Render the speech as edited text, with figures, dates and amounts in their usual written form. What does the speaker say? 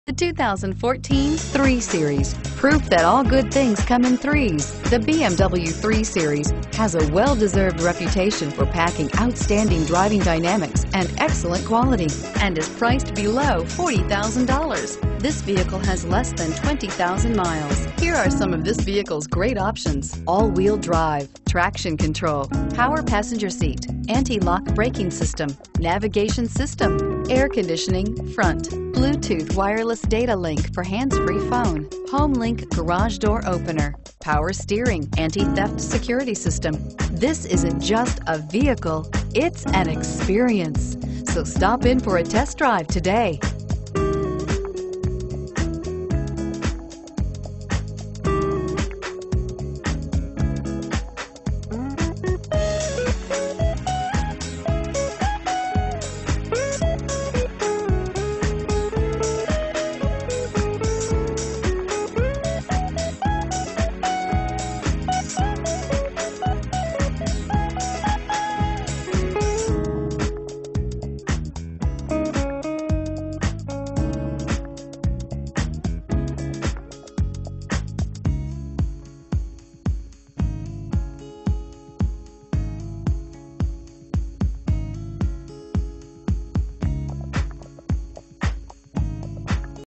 The 2014 3 Series. Proof that all good things come in threes. The BMW 3 Series has a well-deserved reputation for packing outstanding driving dynamics and excellent quality, and is priced below $40,000. This vehicle has less than 20,000 miles. Here are some of this vehicle's great options: all-wheel drive, traction control, power passenger seat, anti-lock braking system, navigation system, air conditioning, front, Bluetooth wireless data link for hands-free phone, HomeLink garage door opener, power steering, anti-theft security system. This isn't just a vehicle, it's an experience. So stop in for a test drive today.